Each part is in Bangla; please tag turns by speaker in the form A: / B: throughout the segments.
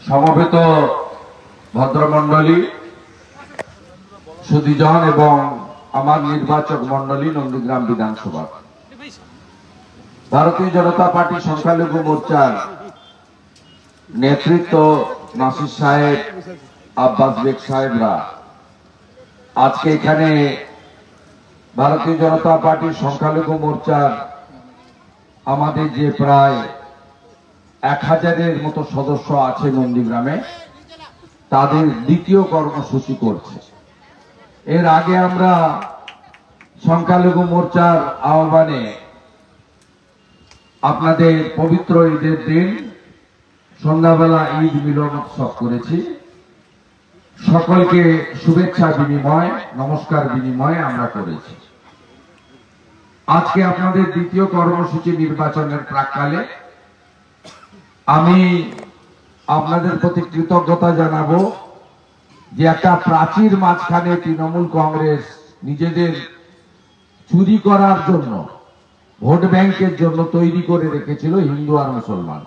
A: সমবেত ভদ্রমণ্ডলী, সুধীজন এবং আমার নির্বাচক মণ্ডলী নন্দীগ্রাম বিধানসভা, ভারতীয় জনতা পার্টি সংখ্যালঘু মোর্চার নেতৃত্ব নাসির সাহেব, আব্বাস বেগ সাহেবরা আজকে এখানে ভারতীয় জনতা পার্টির সংখ্যালঘু মোর্চার আমাদের যে প্রায় 1000-এর মতো সদস্য আছে নন্দীগ্রামে, তাদের দ্বিতীয় কর্মসূচি করছে। এর আগে আমরা সংখ্যালঘু মোর্চার আহ্বানে আপনাদের পবিত্র ঈদের দিন সন্ধ্যাবেলা ঈদ মিলন উৎসব করেছি। সকলকে শুভেচ্ছা বিনিময়, নমস্কার বিনিময় আমরা করেছি। আজকে আপনাদের দ্বিতীয় কর্মসূচি নির্বাচনের প্রাক্কালে আমি আপনাদের প্রতি কৃতজ্ঞতা জানাবো যে একটা প্রাচীর মাঝখানে তৃণমূল কংগ্রেস নিজেদের চুরি করার জন্য, ভোট ব্যাংকের জন্য তৈরি করে রেখেছিল হিন্দু আর মুসলমান।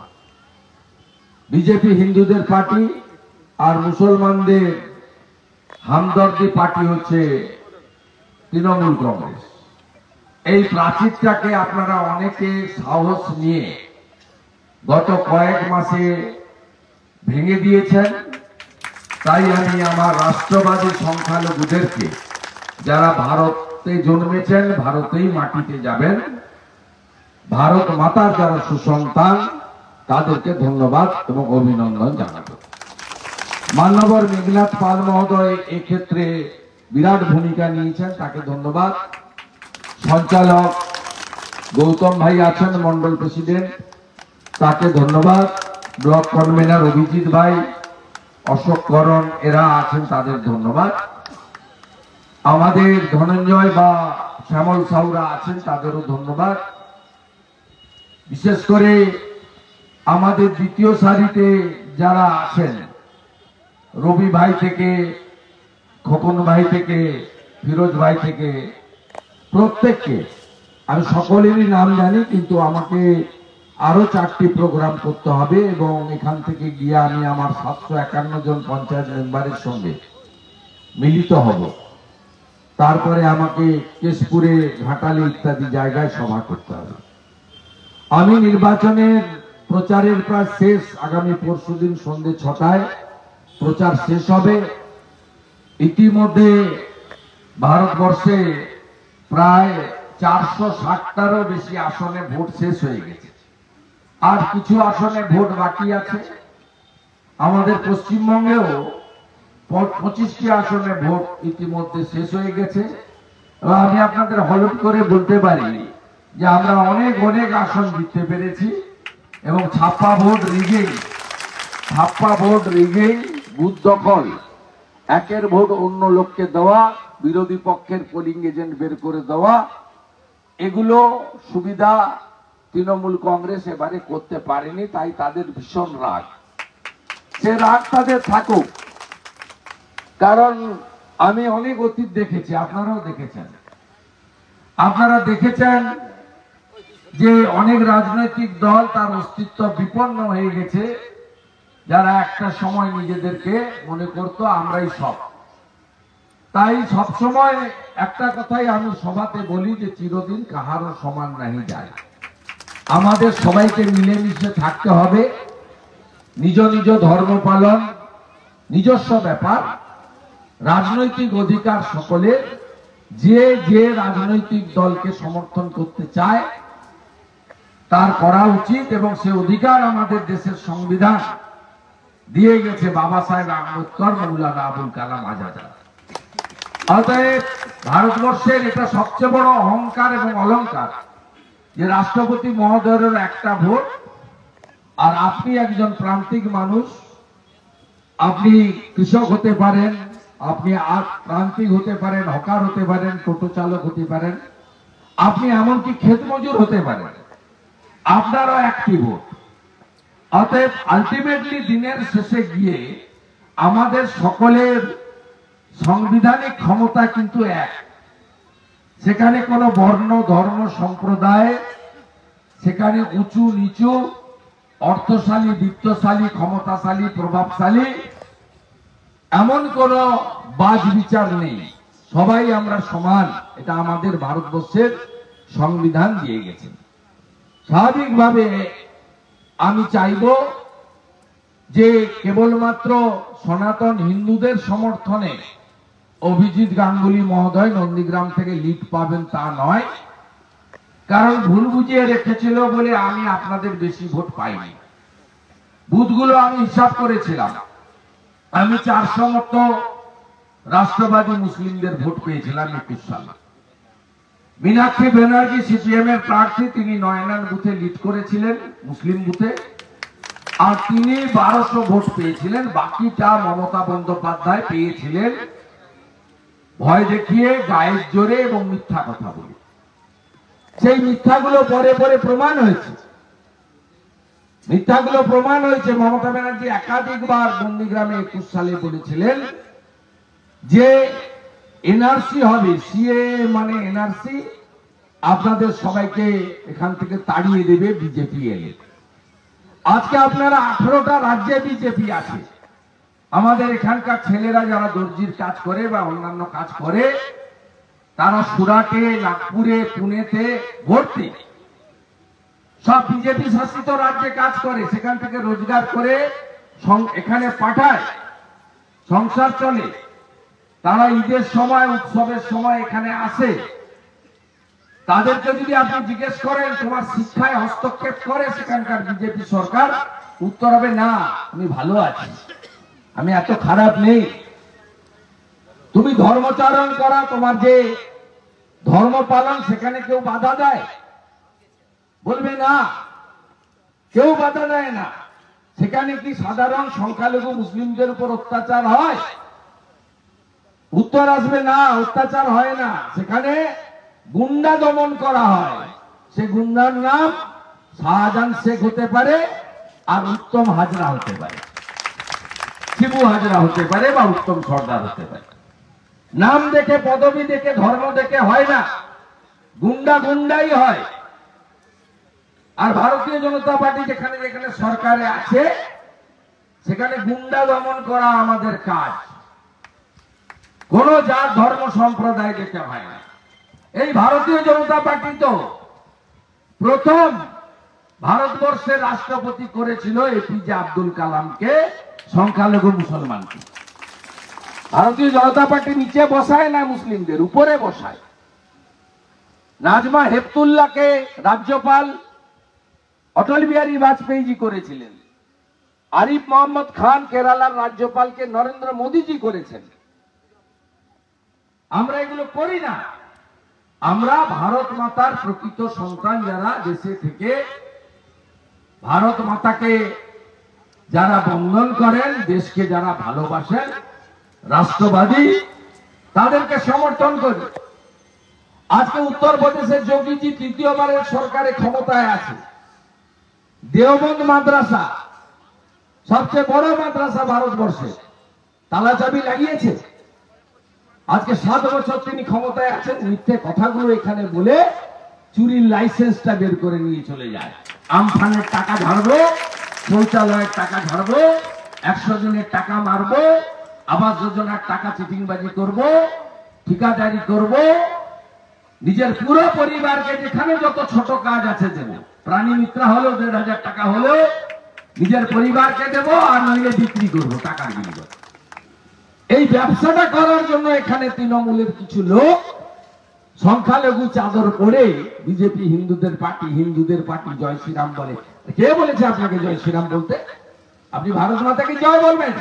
A: বিজেপি হিন্দুদের পার্টি আর মুসলমানদের হামদর্দি পার্টি হচ্ছে তৃণমূল কংগ্রেস। এই প্রাচীরটাকে আপনারা অনেকে সাহস নিয়ে গত কয়েক মাসে ভেঙে দিয়েছেন। তাই আমি আমার রাষ্ট্রবাদী সংখ্যালঘুদেরকে, যারা ভারতে জন্মেছেন, ভারতেই মাটিতে যাবেন, ভারত মাতার যারা সুসন্তান, তাদেরকে ধন্যবাদ এবং অভিনন্দন জানাবো। মান্যবর মেঘনাথ পাল মহোদয় এক্ষেত্রে বিরাট ভূমিকা নিয়েছেন, তাকে ধন্যবাদ। সঞ্চালক গৌতম ভাই আছেন, মন্ডল প্রেসিডেন্ট, তাকে ধন্যবাদ। ব্লক কনভেনার অভিজিৎ ভাই, অশোক করণ, এরা আছেন, তাদের ধন্যবাদ। আমাদের ধনঞ্জয় বা শ্যামল সাউরা আছেন, তাদেরও ধন্যবাদ। বিশেষ করে আমাদের দ্বিতীয় সারিতে যারা আছেন, রবি ভাই থেকে, খোকন ভাই থেকে, ফিরোজ ভাই থেকে, প্রত্যেককে আমি সকলেরই নাম জানি, কিন্তু আমাকে আরো 4টি প্রোগ্রাম করতে হবে এবং এখান থেকে গিয়ে আমি আমার 751 জন পঞ্চায়েত মেম্বারের সঙ্গে মিলিত হব। তারপরে আমাকে কেশপুরে, ঘাটালে ইত্যাদি জায়গায় সভা করতে হবে। আমি নির্বাচনের প্রচারের প্রায় শেষ, আগামী পরশুদিন সন্ধ্যে 6টায় প্রচার শেষ হবে। ইতিমধ্যে ভারতবর্ষে প্রায় 460টারও বেশি আসনে ভোট শেষ হয়ে গেছে, আর কিছু আসনে ভোট বাকি আছে। আমাদের পশ্চিমবঙ্গেও 25টি আসনে ভোট ইতিমধ্যে শেষ হয়ে গেছে। আমি আপনাদের হলফ করে বলতে পারি যে আমরা অনেক আসন জিততে পেরেছি এবং ছাপ্পা ভোট রিগিং, বুথ দখল, একের ভোট অন্য লোককে দেওয়া, বিরোধী পক্ষের পোলিং এজেন্ট বের করে দেওয়া, এগুলো সুবিধা তৃণমূল কংগ্রেস এবারে করতে পারেনি। তাই তাদের ভীষণ রাগ। সে রাগ তাদের থাকুক, কারণ আমি অনেক অতীত দেখেছি, আপনারাও দেখেছেন। আপনারা দেখেছেন যে অনেক রাজনৈতিক দল তার অস্তিত্ব বিপন্ন হয়ে গেছে, যারা একটা সময় নিজেদেরকে মনে করতো আমরাই সব। তাই সবসময় একটা কথাই আমি সভাতে বলি যে চিরদিন কাহারও সমান নাহি যায়। আমাদের সবাইকে মিলেমিশে থাকতে হবে। নিজ নিজ ধর্ম পালন নিজস্ব ব্যাপার, রাজনৈতিক অধিকার সকলের। যে রাজনৈতিক দলকে সমর্থন করতে চায় তার করা উচিত, এবং সে অধিকার আমাদের দেশের সংবিধান দিয়ে গেছে বাবা সাহেব আম্বেদকর, মৌলানা আবুল কালাম আজাদ। অতএব ভারতবর্ষের এটা সবচেয়ে বড় অহংকার এবং অলংকার যে রাষ্ট্রপতি মহোদয়ের একটা ভোট, আর আপনি একজন প্রান্তিক মানুষ, আপনি কৃষক হতে পারেন, আপনি প্রান্তিক হতে পারেন, হকার হতে পারেন, টোটো চালক হতে পারেন, আপনি এমনকি ক্ষেত মজুর হতে পারেন, আপনারও একটি ভোট। অতএব আলটিমেটলি দিনের শেষে গিয়ে আমাদের সকলের সাংবিধানিক ক্ষমতা কিন্তু এক। সেখানে কোনো বর্ণ, ধর্ম, সম্প্রদায়, সেখানে উঁচু নিচু অর্থশালী, বিত্তশালী, ক্ষমতাশালী, প্রভাবশালী এমন কোন বাজ বিচার নেই। সবাই আমরা সমান, এটা আমাদের ভারতবর্ষের সংবিধান দিয়ে গেছে। স্বাভাবিকভাবে আমি চাইব যে কেবলমাত্র সনাতন হিন্দুদের সমর্থনে অভিজিৎ গাঙ্গুলি মহোদয় নন্দীগ্রাম থেকে লিড পাবেন তা নয়, কারণ ভুল বুঝিয়ে রেখেছিল বলে আমি আপনাদের বেশি ভোট পাইনি। বুথগুলো আমি হিসাব করেছিলাম, আমি 400 মতো রাষ্ট্রবাদী মুসলিমদের ভোট পেয়েছিলাম 21 সালে। মীনাক্ষী ব্যানার্জি সিপিএম এর প্রার্থী, তিনি 9 নং বুথে লিড করেছিলেন মুসলিম বুথে, আর তিনি 1200 ভোট পেয়েছিলেন। বাকিটা মমতা বন্দ্যোপাধ্যায় পেয়েছিলেন ভয় দেখিয়ে, গায়ের জোরে এবং মিথ্যা কথা বলে। সেই মিথ্যাগুলো পরে পরে প্রমাণ হয়েছে, মিথ্যাগুলো প্রমাণ হয়েছে। মমতা ব্যানার্জি একাধিকবার নন্দীগ্রামে 21 সালে বলেছিলেন যে এনআরসি হবে, সিএ মানে এনআরসি, আপনাদের সবাইকে এখান থেকে তাড়িয়ে দেবে বিজেপি এলে। আজকে আপনারা 18টা রাজ্যে বিজেপি আছে। আমাদের এখানকার ছেলেরা যারা দর্জির কাজ করে বা অন্যান্য কাজ করে, তারা সুরাটে, নাগপুরে, পুনেতে ভর্তি, সব বিজেপি শাসিত রাজ্যে কাজ করে, সেখান থেকে রোজগার করে এখানে পাঠায়, সংসার চলে। তারা ঈদের সময়, উৎসবের সময় এখানে আসে। তাদেরকে যদি আপনি জিজ্ঞেস করেন তোমার শিক্ষায় হস্তক্ষেপ করে সেখানকার বিজেপি সরকার, উত্তর হবে না, আমি ভালো আছি, আমি এত খারাপ নেই। তুমি ধর্মচারণ করা, তোমার যে ধর্ম পালন, সেখানে কেউ বাধা দেয়? বলবে না, কেউ বাধা দেয় না। সেখানে কি সাধারণ সংখ্যালঘু মুসলিমদের উপর অত্যাচার হয়? উত্তর আসবে না, অত্যাচার হয় না। সেখানে গুন্ডা দমন করা হয়। সে গুন্ডার নাম শাহজাহান শেখ হতে পারে, আর উত্তম হাজরা হতে পারে, শিবু হাজরা হতে পারে, বা উত্তম সর্দার হতে পারে। নাম দেখে, পদবি দেখে, ধর্ম দেখে হয় না, গুন্ডা গুন্ডাই হয়। আর ভারতীয় জনতা পার্টি যেখানে যেখানে সরকারে আছে, সেখানে গুন্ডা দমন করা আমাদের কাজ। কোন জাত, ধর্ম, সম্প্রদায় দেখে হয় না। এই ভারতীয় জনতা পার্টি তো প্রথম ভারতবর্ষের রাষ্ট্রপতি করেছিল এপিজে আব্দুল কালামকে, সংখ্যালঘু মুসলমানকে। ভারতীয় জনতা পার্টি নিচে বসায় না, মুসলিমদের উপরে বসায়। নাজমা হেপতুল্লাহকে রাজ্যপাল অটল বিহারী বাজপেয়ীজি করেছিলেন। আরিফ মোহাম্মদ খান কেরালার রাজ্যপালকে নরেন্দ্র মোদীজি করেছেন। আমরা এগুলো করি না। আমরা ভারত মাতার প্রকৃত সন্তান, যারা দেশে থেকে ভারত মাতাকে যারা বন্ধন করেন, দেশকে যারা ভালোবাসেন, রাষ্ট্রবাদী, তাদেরকে সমর্থন করি। আজকে উত্তরপ্রদেশের যোগীজি তৃতীয়বারের সরকারে ক্ষমতায় আছে। দেওবন্দ মাদ্রাসা, সবচেয়ে বড় মাদ্রাসা ভারতবর্ষে, তালাচাবি লাগিয়েছে। আজকে 7 বছর তিনি ক্ষমতায় আছেন। মিথ্যে কথাগুলো এখানে বলে চুরির লাইসেন্সটা বের করে নিয়ে চলে যায়। আমফানের টাকা ঝাড়বো, শৌচালয়ের টাকা ঝাড়বো, 100 জনের টাকা মারবো, আবাস যোজনার টাকা চিটিংবাজি করব, ঠিকাদারি করব, নিজের পুরো পরিবারকে যেখানে যত ছোট কাজ আছে দেব। প্রাণী মিত্রা হলেও 1,500 টাকা হলেও নিজের পরিবারকে দেব, আর নইলে বিক্রি করবো টাকার বিনিময়ে। এই ব্যবসাটা করার জন্য এখানে তৃণমূলের কিছু লোক সংখ্যালঘু চাদর পরে বিজেপি হিন্দুদের পার্টি জয় শ্রীরাম বলে। কে বলেছে আপনাকে জয় শ্রীরাম বলতে? আপনি ভারত মাতাকে জয় বলবেন,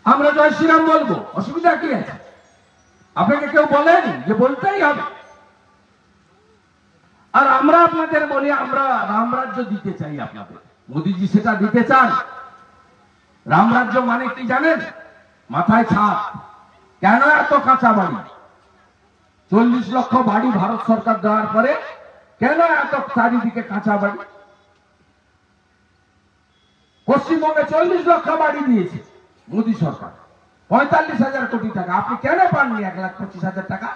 A: আমরা জয় শ্রীরাম বলবো, অসুবিধা কি আছে? আপনাকে কেউ বলেন যে বলতেই হবে? আর আমরা আপনাদের বলি, আমরা রামরাজ্য দিতে চাই আপনাদের। মোদীজি সেটা দিতে চান। রামরাজ্য মানে কি জানেন? মাথায় ছাদ। কেন এত কাঁচা বাড়ি? 40 লক্ষ বাড়ি ভারত সরকার দেওয়ার পরে কেন এত চারিদিকে কাঁচা বাড়ি? পশ্চিমবঙ্গে 40 লক্ষ বাড়ি দিয়েছে মোদী সরকার, 45,000 কোটি টাকা। আপনি কেন পাননি 1,25,000 টাকা?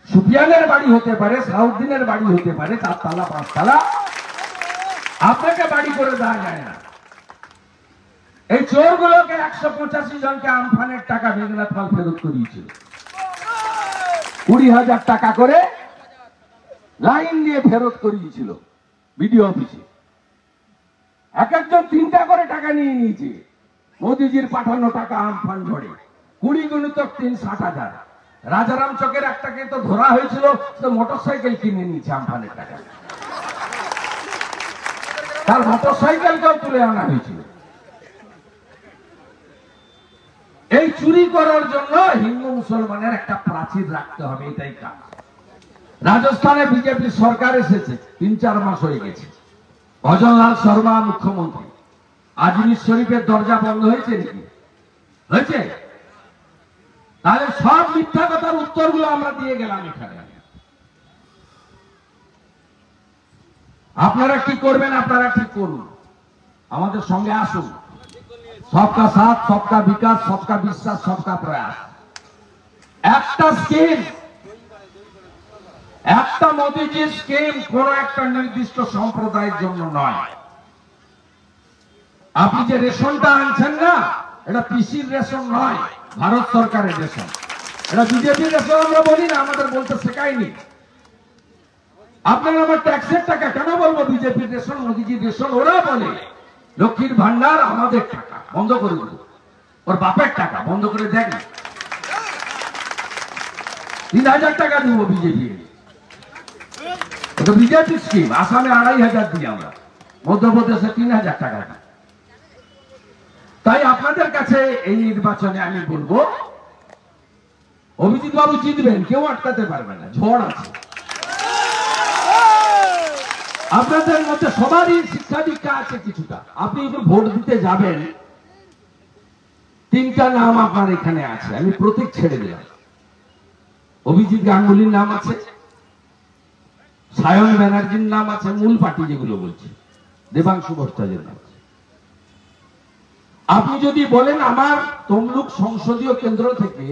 A: সুফিয়ানের বাড়ি হতে পারে, সাউদ্দিনের বাড়ি হতে পারে, 4 তলা 5 তলা, আপনাকে বাড়ি করে দেওয়া যায় না। এই চোরগুলোকে 185 জনকে আমফানের টাকা মেঘনাথ পাল ফেরত করিয়েছিল। 20,000 টাকা করে লাইন দিয়ে ফেরত করিয়েছিল বিডিও অফিসে। এক একজন 3টা করে টাকা নিয়ে নিয়েছে। মোদিজির পাঠানো টাকা আমফান ঝড়ে 20 গুণিতক 3 60,000। রাজারাম চকের একটাকে তো ধরা হয়েছিল, তো মোটরসাইকেল কিনে নিয়েছে আমফানের টাকা। তার মোটরসাইকেলকেও তুলে আনা হয়েছিল। এই চুরি করার জন্য হিন্দু মুসলমানের একটা প্রাচীর রাখতে হবে, এটাই কাজ। রাজস্থানে বিজেপি সরকার এসেছে, 3-4 মাস হয়ে গেছে। ভজনলাল শর্মা মুখ্যমন্ত্রী। আজমির শরীফের দরজা বন্ধ হয়েছে নাকি? হয়েছে? তাহলে সব মিথ্যা কথার উত্তরগুলো আমরা দিয়ে গেলাম এখানে। আপনারা কি করবেন? আপনারা ঠিক করুন, আমাদের সঙ্গে আসুন। সবকা সাথ, সবকা বিকাশ, সবকা বিশ্বাস, সবকা প্রয়াস। একটা স্কিম, একটা মোদিজির স্কিম কোন একটা নির্দিষ্ট সম্প্রদায়ের জন্য নয়। আপনি যে রেশনটা আনছেন না, এটা পিসির রেশন নয়, ভারত সরকারের রেশন। এটা বিজেপির রেশন আমরা বলি না, আমাদের বলতে শেখায়নি। আপনারা আমার ট্যাক্সের টাকা কেন বলবো বিজেপির রেশন, মোদিজির রেশন? ওরা বলে লক্ষ্মীর ভান্ডার আমাদের টাকা, বন্ধ করে দেব। ওর বাপের টাকা বন্ধ করে দেখ। 3,000 টাকা দিব বিজেপি, ওটা বিজেপি স্কিম। আসামে 2,500 দিই আমরা, মধ্যপ্রদেশে 3,000 টাকা দিই। তাই আপনাদের কাছে এই নির্বাচনে আমি বলবো, অভিজিৎ বাবু জিতবেন, কেউ আটকাতে পারবে না, ঝড় আছে। আপনাদের মধ্যে সবারই শিক্ষা দীক্ষা আছে কিছুটা। আপনি একটু ভোট দিতে যাবেন, 3টা নাম আপনার এখানে আছে, আমি প্রতীক ছেড়ে দিলাম। অভিজিৎ গাঙ্গুলির নাম আছে, সায়ন ব্যানার্জির নাম আছে, মূল পার্টি যেগুলো বলছে, দেবাংশু ভট্টাচার্যের নাম আছে। আপনি যদি বলেন আমার তমলুক সংসদীয় কেন্দ্র থেকে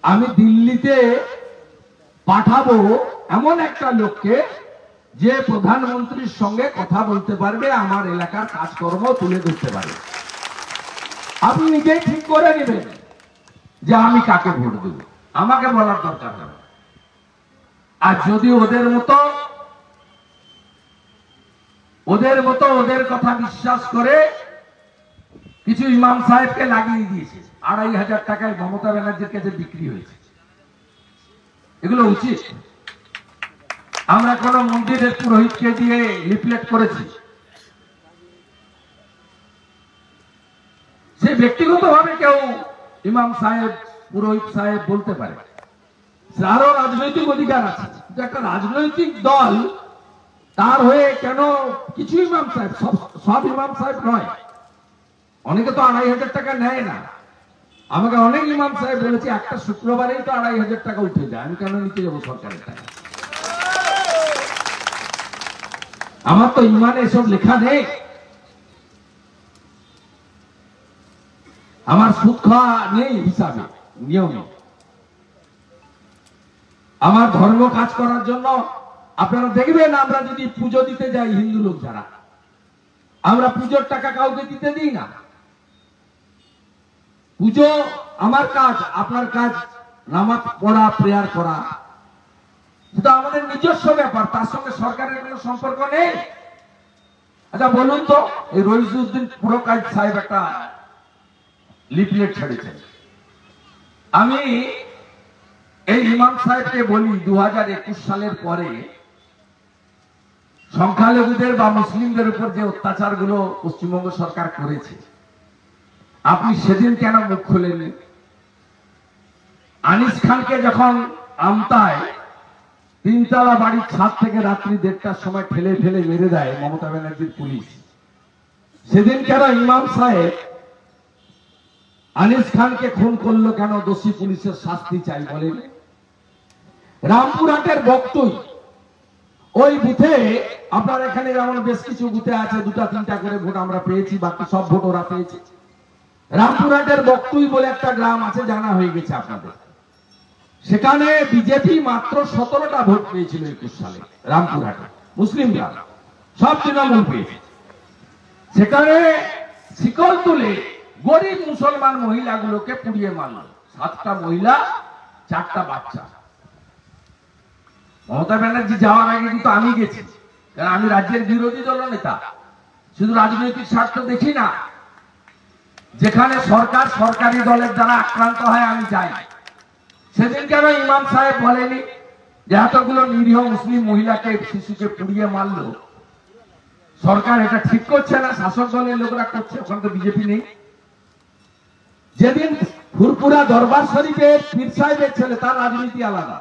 A: আমি দিল্লিতে পাঠাবো এমন একটা লোককে যে প্রধানমন্ত্রীর সঙ্গে কথা বলতে পারবে, আমার এলাকার কাজকর্ম তুলে ধরতে পারবে, আপনি নিজেই ঠিক করে নেবেন যে আমি কাকে ভোট দেব, আমাকে বলার দরকার হবে। আর যদি ওদের মতো ওদের কথা বিশ্বাস করে কিছু ইমাম সাহেবকে লাগিয়ে দিয়েছে, 2,500 টাকায় মমতা ব্যানার্জির কাছে বিক্রি হয়েছে, এগুলো উচিত? আমরা কোন মন্দিরের পুরোহিতকে দিয়ে লিফলেট করেছি? সে ব্যক্তিগতভাবে কেউ ইমাম সাহেব, পুরোহিত সাহেব বলতে পারে, তারও রাজনৈতিক অধিকার আছে। কিন্তু একটা রাজনৈতিক দল তার হয়ে কেন কিছু ইমাম সাহেব, সব ইমাম সাহেব নয়, অনেকে তো 2,500 টাকা নেয় না। আমাকে অনেক ইমাম সাহেব বলেছে একটা শুক্রবারেই তো 2,500 টাকা উঠে যায়, আমি কেন নিতে যাবো সরকারের টাকা? আমার তো ইমানে এসব লেখা নেই। আমার সুদ খাওয়া নেই হিসাবে, নিয়মে। আমার ধর্ম কাজ করার জন্য আপনারা দেখবেন, আমরা যদি পুজো দিতে যাই, হিন্দু লোক যারা, আমরা পুজোর টাকা কাউকে দিতে দিই না। পুজো আমার কাজ, আপনার কাজ নামাজ পড়া, প্রেয়ার করা, সেটা আমাদের নিজস্ব ব্যাপার, তার সঙ্গে সরকারের কোনো সম্পর্ক নেই। আচ্ছা বলুন তো, এই রইজুদ্দিন পুরকাইত সাহেব একটা লিফলেট ছেড়েছেন। আমি এই ইমাম সাহেবকে বলি, 2021 সালের পরে সংখ্যালঘুদের বা মুসলিমদের উপর যে অত্যাচারগুলো পশ্চিমবঙ্গ সরকার করেছে, আপনি সেদিন কেন মুখ খুলেননি? আনিস খানকে যখন আমতায় 3তলা বাড়ির ছাদ থেকে রাত্রি 1:30টার সময় ঠেলে ফেলে মেরে দেয় মমতা ব্যানার্জির পুলিশ, সেদিন কেন ইমাম সাহেব আনিস খানকে খুন করলো কেন? দোষী পুলিশের শাস্তি চাই বলেন। রামপুরহাটের বক্তই ওই বুথে, আপনার এখানে যেমন বেশ কিছু বুথে আছে 2-3টা করে ভোট আমরা পেয়েছি, বাকি সব ভোট ওরা পেয়েছে। রামপুরহাটের বক্তই বলে একটা গ্রাম আছে, জানা হয়ে গেছে আপনাদের, সেখানে বিজেপি মাত্র 17টা ভোট পেয়েছিল 21 সালে, রামপুরহাটে মুসলিম গ্রাম। সব তৃণমূল পেয়েছে। সেখানে শিকল তুলে গরিব মুসলমান মহিলাগুলোকে পুড়িয়ে মারল, 7টা মহিলা 4টা বাচ্চা। মমতা ব্যানার্জি যাওয়ার আগে কিন্তু আমি গেছি, কারণ আমি রাজ্যের বিরোধী দলনেতা, শুধু রাজনৈতিক স্বার্থ দেখি না। যেখানে সরকার সরকারি দলের দ্বারা আক্রান্ত হয় আমি যাই। সেদিন কেন ইমাম সাহেব বলেনি যে এতগুলো নিরীহ মুসলিম মহিলাকে শিশুকে পুড়িয়ে মারলো, সরকার এটা ঠিক করছে না, শাসক দলের লোকরা করছে, ওখানে তো বিজেপি নেই। যেদিন ফুরপুরা দরবার শরীফের পীর সাহেবের ছেলে, তার রাজনীতি আলাদা,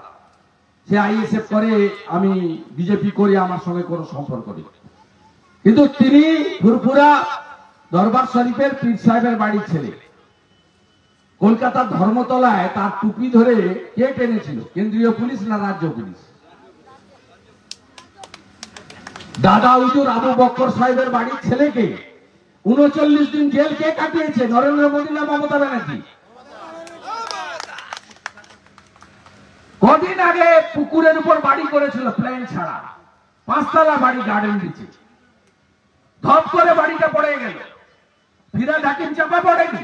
A: সে আইএসএফ করে, আমি বিজেপি করি, আমার সঙ্গে কোনো সম্পর্ক নেই। কিন্তু তিনি ফুরপুরা দরবার শরীফের পীর সাহেবের বাড়ির ছেলে। কলকাতার ধর্মতলায় তার টুপি ধরে কে টেনেছিল? কেন্দ্রীয় পুলিশ না রাজ্য পুলিশ? দাদা হুজুর আবু বকর সাহেবের বাড়ির ছেলেকে 39 দিন জেল কে কাটিয়েছে? নরেন্দ্র মোদী না মমতা ব্যানার্জি? কদিন আগে পুকুরের উপর বাড়ি করেছিল, প্ল্যান ছাড়া, 5তলা বাড়ি, গার্ডেন দিচ্ছে, ধপ করে বাড়িটা পড়ে গেল। ফিরাদ হাকিম চাপা পড়েনি,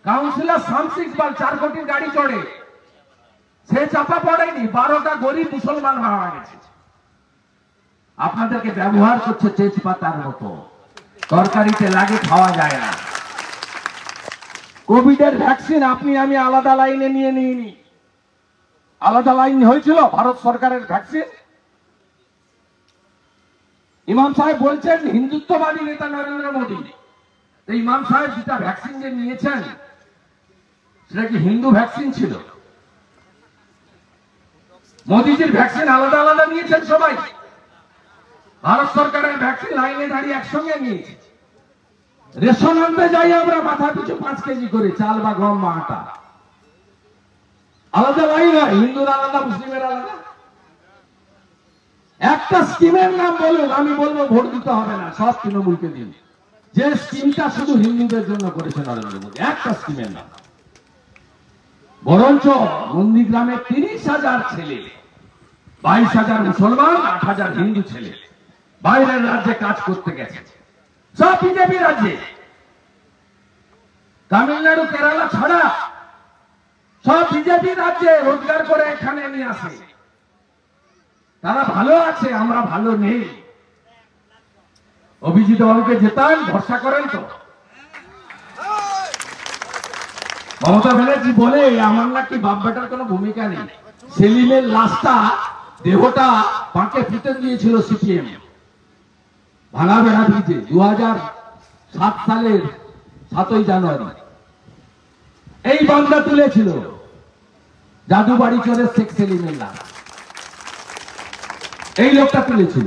A: কাউন্সিলর শামস ইকবাল 4 কোটির গাড়ি চড়ে, সে চাপা পড়েনি। 12টা গরিব মুসলমান মারা গেছে। আপনাদেরকে ব্যবহার করছে তেজপাতার মতো, তরকারিতে লাগে, খাওয়া যায় না। কোভিডের ভ্যাকসিন আপনি আমি আলাদা লাইনে নিয়ে নিইনি, আলাদা লাইন হয়েছিল ভারত সরকারের ভ্যাকসিন। ইমাম সাহেব বলছেন হিন্দুত্ববাদী নেতা নরেন্দ্র মোদী, ইমাম সাহেব যেটা ভ্যাকসিন যে নিয়েছেন সেটা কি হিন্দু ভ্যাকসিন ছিল? মোদীজির ভ্যাকসিন আলাদা আলাদা নিয়েছেন সবাই, ভারত সরকারের ভ্যাকসিন লাইনে দাঁড়িয়ে একসঙ্গে নিয়েছে। রেশন আনতে যাই আমরা মাথা পিছু 5 কেজি করে চাল বা গম বা আটা, আলাদা লাইন হয়, হিন্দুর আলাদা, মুসলিমের আলাদা। একটা স্কিমের নাম বলুন, আমি বলবো ভোট দিতে হবে না, সব তৃণমূলকে দিন। যে স্কিমটা শুধু হিন্দুদের জন্য করেছে নরেন্দ্র মোদী, একটা স্কিমের নাম। বরঞ্চ নন্দীগ্রামে 30,000 ছেলে, 22,000 মুসলমান, 8,000 হিন্দু ছেলে বাইরের রাজ্যে কাজ করতে গেছে, সব বিজেপি রাজ্যে। তামিলনাড়ু, কেরালা ছাড়া সব বিজেপি রাজ্যে রোজগার করে এখানে নিয়ে আসে। তারা ভালো আছে, আমরা ভালো নেই। অভিজিৎ বাবুকে জেতান, ভরসা করেন তো? মমতা ব্যানার্জি বলে আমার নাকি বাপ বেটার কোনো ভূমিকা নেই। সেলিমের লাশটা, দেহটা পাঁকে পুঁতে দিয়েছিল সিপিএম ভাঙা বেড়া ব্রিজে 2007 সালের 7ই জানুয়ারি। এই বান্দা তুলেছিল জাদুবাড়ি চলে শেখ সেলিমের লাশ, এই লোকটা তুলেছিল।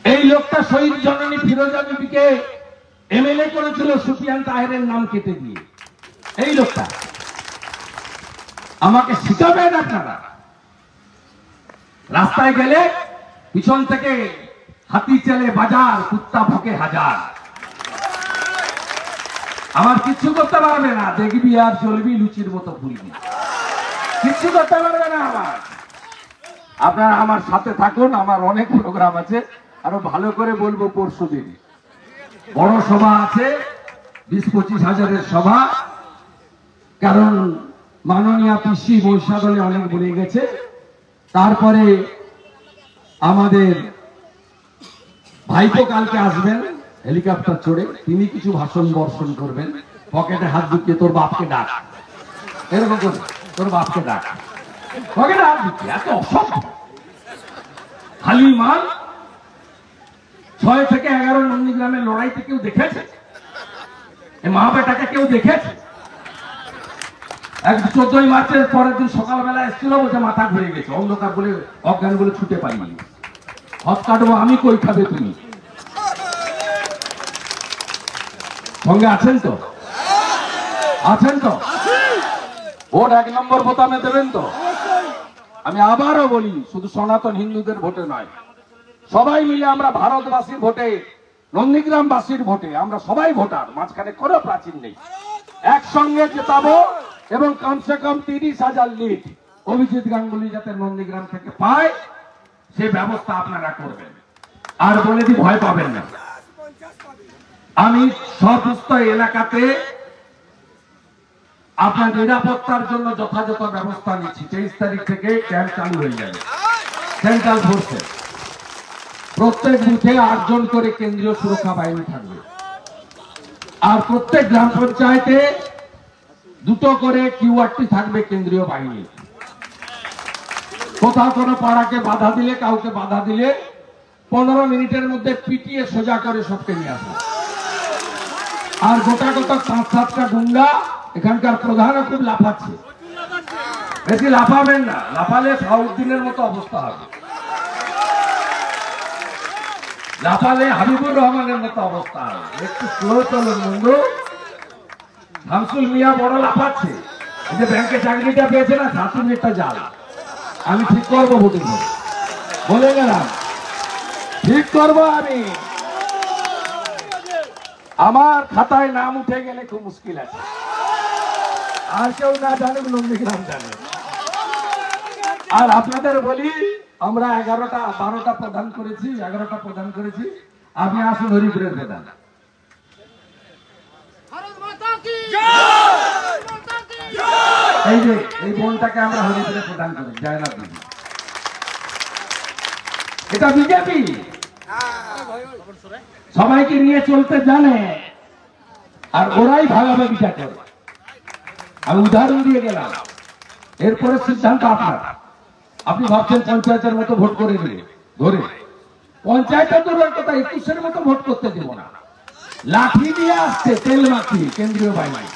A: এই লোকটা শহীদ জননী ফিরোজা বিবিকে এমএলএ করেছিল সুফিয়ান তাহেরের নাম কেটে দিয়ে। এই লোকটা আমাকে শিখাবেন আপনারা? রাস্তায় গেলে পিছন থেকে হাতি চলে বাজার, কুত্তা ভোকে হাজার। আমার কিচ্ছু করতে পারবে না, দেখবি আর চলবি লুচির মতো ফুলবি, কিচ্ছু করতে পারবে না আমার। আপনারা আমার সাথে থাকুন, আমার অনেক প্রোগ্রাম আছে, আরো ভালো করে বলবো। পরশুদিন বড় সভা আছে, 20-25 হাজারের সভা, কারণ মাননীয় পিসি বৈশাখলে অনেক বলে গেছে। তারপরে আমাদের ভাইপো কালকে আসবেন হেলিকপ্টার চড়ে, তিনি কিছু ভাষণ বর্ষণ করবেন, পকেটে হাত ঢুকিয়ে তোর বাপকে ডাক, এরকম করবে, তোর বাপকে ডাক, পকেটে হাত ঢুকিয়ে। এত অসভ্য খালি মাল। 6 থেকে 11 নন্দীগ্রামের লড়াইতে কেউ দেখেছে? মা বেটাকে কেউ দেখেছে? 14ই মার্চের পরের দিন সকালবেলা এসেছিল, বলছে মাথা ঘুরে গেছে, অন্ধকার বলে অজ্ঞান বলে ছুটে পাইনি। হত কাটবো আমি, কই খাবে তুমি? সঙ্গে আছেন তো? আছেন তো? ভোট 1 নম্বর বোতামে দেবেন তো? আমি আবারও বলি, শুধু সনাতন হিন্দুদের ভোটে নয়, সবাই মিলে আমরা ভারতবাসীর ভোটে, নন্দীগ্রামবাসীর ভোটে, আমরা সবাই ভোটার, মাঝখানে কোনো প্রাচীন নেই। একসঙ্গে জেতাবো এবং কমসে কম 30,000 লিড অভিজিৎ গাঙ্গুলি যাতে নন্দীগ্রাম থেকে পায়, সে ব্যবস্থা আপনারা করবেন। আর বলে দি ভয় পাবেন না, আমি সমস্ত এলাকাতে আপনার নিরাপত্তার জন্য যথাযথ ব্যবস্থা নিচ্ছি। 23 তারিখ থেকে ক্যাম্প চালু হয়ে যাবে সেন্ট্রাল ফোর্সে। প্রত্যেক বুথে 8 জন করে কেন্দ্রীয় সুরক্ষা বাহিনী থাকবে, আর প্রত্যেক গ্রাম পঞ্চায়েতে 2টো করে কিউআরটি থাকবে কেন্দ্রীয় বাহিনী। কোথাও কোনো পাড়াকে বাধা দিলে, কাউকে বাধা দিলে 15 মিনিটের মধ্যে পিটিয়ে সোজা করে সবকে নিয়ে আসবে। আর গোটা 5-7টা গুন্ডা এখানকার প্রধানও খুব লাফাচ্ছে, বেশি লাফাবেন না, লাফালে শাহউদ্দিনের মতো অবস্থা হবে, লাফালে হাবিবুর রহমানের মতো অবস্থা হবে। একটু স্লো চলুন বন্ধু। শামসুল মিয়া বড় লাফাচ্ছে, এই যে ব্যাংকে চাকরিটা পেয়েছে না, 7 মিনিটটা জাল, আমি ঠিক করবো ভোটের পরে, বলে গেলাম ঠিক করবো আমি। আমার খাতায় নাম উঠে গেলে খুব মুশকিল আছে, আর কেউ না জানুক, নন্দীগ্রাম জানে। আর আপনাদের বলি, আমরা 12টা প্রদান করেছি, আপনি আসুন হরিপুরের প্রধান। এই যে এই বোনটাকে আমরা হরিপুরে প্রদান করি, জয়নাথ দিদি। এটা বিজেপি সবাইকে নিয়ে চলতে জানে, আর ওরাই ভাগাভাগিটা করে। আমি উদাহরণ দিয়ে গেলাম, এরপরে সিদ্ধান্ত আপনার। আপনি ভাবছেন পঞ্চায়েতের মতো ভোট করে দিলে, ধরে পঞ্চায়েতের দূরের কথা 21-এর মতো ভোট করতে দেব না। লাঠি দিয়ে আসছে, তেল মাখিয়ে কেন্দ্রীয় বাহিনী।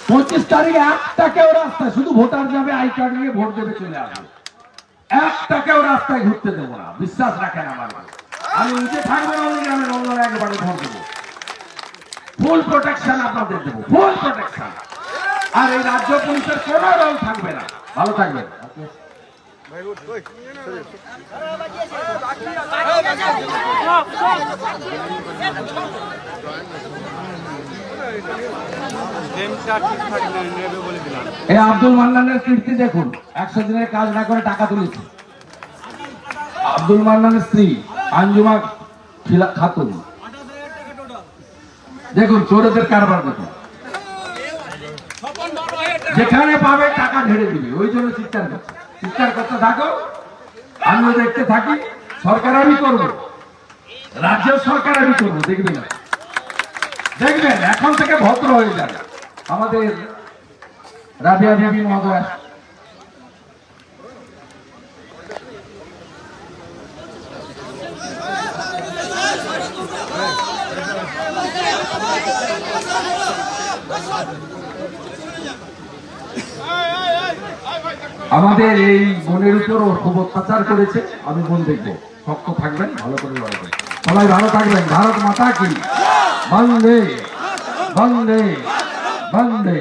A: 25 তারিখে 1টাকেও রাস্তায়, শুধু ভোটার যাবে, আই কার্ড নিয়ে ভোট দেবে, চলে আসবে। 1টাকেও রাস্তায় ঘুরতে দেবো না, বিশ্বাস রাখেন আমার। আমি নিজে থাকবো নন্দীগ্রামের, অন্যরা একবারে ভোট দেবো। ফুল প্রোটেকশন আপনাদের দেবো, ফুল প্রোটেকশন। আর এই রাজ্য পুলিশের কোনো রোল থাকবে না। ভালো থাকবেন। এই আব্দুল মান্নানের কীর্তি দেখুন, 100 দিনের কাজ না করে টাকা তুলেছে। আব্দুল মান্নানের স্ত্রী আঞ্জুমা খাতুন, দেখুন চোরদের কারবার দেখুন, যেখানে পাবে টাকা ঢেড়ে দিবে। ওই জন্য চিৎকার করতে থাকো, আমিও দেখতে থাকি। সরকার আমি করবো, রাজ্য সরকার আমি করবো, দেখবেন এখন থেকে ভদ্র হয়ে যাবে। আমাদের রাবিয়া বিবি মহোদয়, আমাদের এই বোনের উপর খুব অত্যাচার করেছে। আমি বোন দেখবো, শক্ত থাকবেন, ভালো করে লড়বেন, সবাই ভালো থাকবেন। ভারত মাতা কি, বন্দে বন্দে বন্দে।